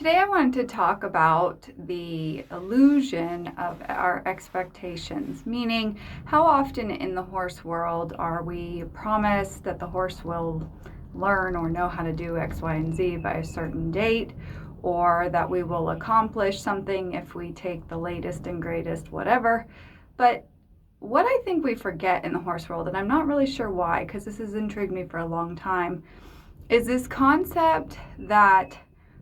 Today I wanted to talk about the illusion of our expectations, meaning how often in the horse world are we promised that the horse will learn or know how to do X, Y, and Z by a certain date, or that we will accomplish something if we take the latest and greatest whatever. But what I think we forget in the horse world, and I'm not really sure why, because this has intrigued me for a long time, is this concept that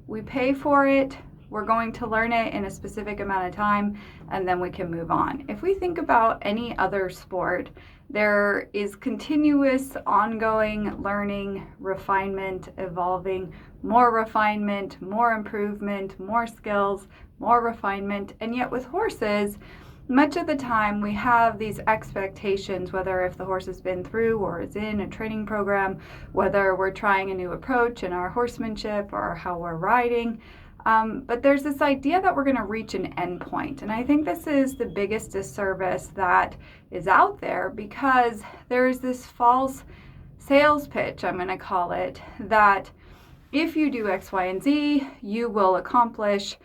we pay for it, we're going to learn it in a specific amount of time, and then we can move on. If we think about any other sport, there is continuous ongoing learning, refinement, evolving, more refinement, more improvement, more skills, more refinement. And yet with horses, much of the time we have these expectations, whether if the horse has been through or is in a training program, whether we're trying a new approach in our horsemanship or how we're riding. But there's this idea that we're going to reach an end point. And I think this is the biggest disservice that is out there, because there is this false sales pitch, I'm going to call it, that if you do X, Y, and Z, you will accomplish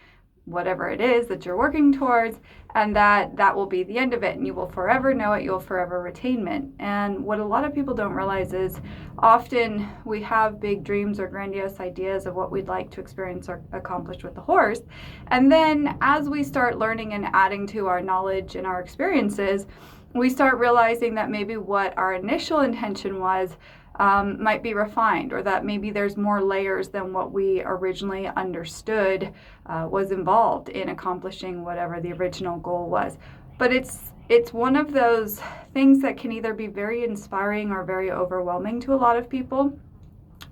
whatever it is that you're working towards, and that will be the end of it, and you will forever know it, you'll forever retain it. And what a lot of people don't realize is often we have big dreams or grandiose ideas of what we'd like to experience or accomplish with the horse, and then as we start learning and adding to our knowledge and our experiences, we start realizing that maybe what our initial intention was might be refined, or that maybe there's more layers than what we originally understood was involved in accomplishing whatever the original goal was. But it's one of those things that can either be very inspiring or very overwhelming to a lot of people,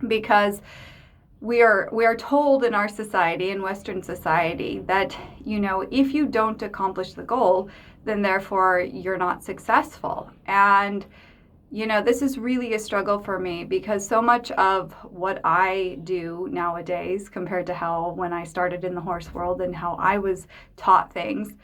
because we are told in our society, in Western society, that if you don't accomplish the goal, then therefore you're not successful. And this is really a struggle for me, because so much of what I do nowadays compared to how when I started in the horse world and how I was taught things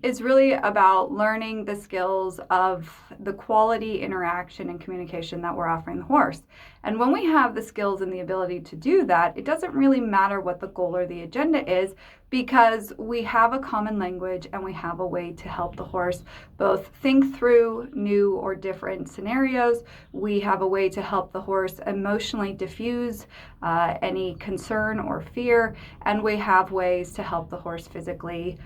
is really about learning the skills of the quality interaction and communication that we're offering the horse. And when we have the skills and the ability to do that, it doesn't really matter what the goal or the agenda is, because we have a common language and we have a way to help the horse both think through new or different scenarios. We have a way to help the horse emotionally diffuse any concern or fear, and we have ways to help the horse physically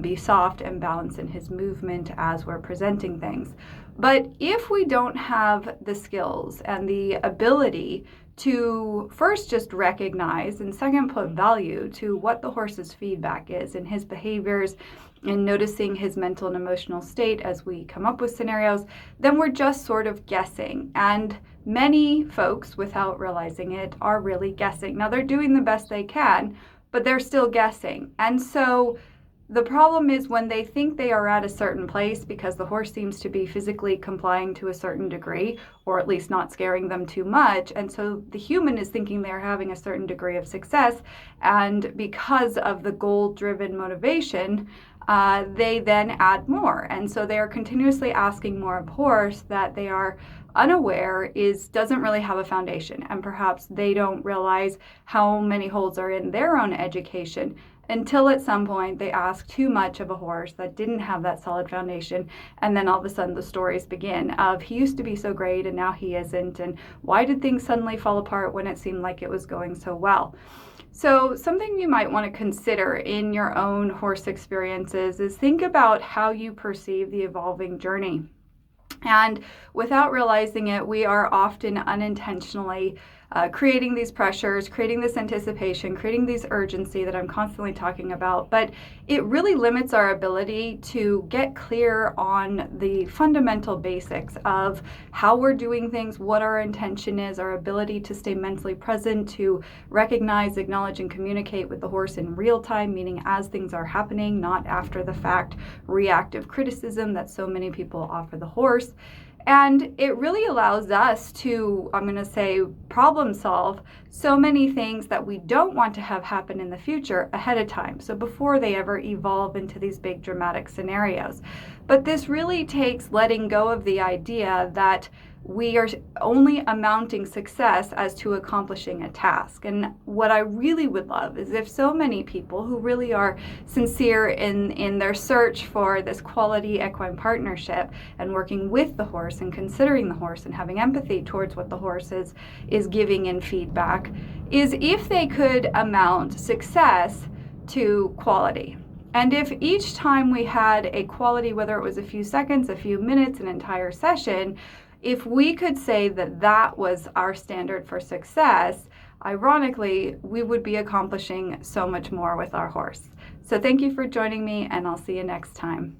be soft and balanced in his movement as we're presenting things. But if we don't have the skills and the ability to first just recognize, and second put value to what the horse's feedback is in his behaviors, and noticing his mental and emotional state as we come up with scenarios, then we're just sort of guessing. And many folks, without realizing it, are really guessing. Now, they're doing the best they can, but they're still guessing. And so the problem is when they think they are at a certain place because the horse seems to be physically complying to a certain degree, or at least not scaring them too much. And so the human is thinking they're having a certain degree of success. And because of the goal-driven motivation, they then add more. And so they are continuously asking more of a horse that they are unaware doesn't really have a foundation. And perhaps they don't realize how many holes are in their own education, until at some point they ask too much of a horse that didn't have that solid foundation, and then all of a sudden the stories begin of, he used to be so great and now he isn't, and why did things suddenly fall apart when it seemed like it was going so well? So something you might want to consider in your own horse experiences is think about how you perceive the evolving journey. And without realizing it, we are often unintentionally creating these pressures, creating this anticipation, creating this urgency that I'm constantly talking about. But it really limits our ability to get clear on the fundamental basics of how we're doing things, what our intention is, our ability to stay mentally present, to recognize, acknowledge, and communicate with the horse in real time, meaning as things are happening, not after the fact, reactive criticism that so many people offer the horse. And it really allows us to, I'm going to say, problem solve so many things that we don't want to have happen in the future ahead of time. So before they ever evolve into these big dramatic scenarios. But this really takes letting go of the idea that we are only amounting success as to accomplishing a task. And what I really would love is if so many people who really are sincere in their search for this quality equine partnership and working with the horse and considering the horse and having empathy towards what the horse is giving in feedback, is if they could amount success to quality. And if each time we had a quality, whether it was a few seconds, a few minutes, an entire session, if we could say that that was our standard for success, ironically, we would be accomplishing so much more with our horse. So thank you for joining me, and I'll see you next time.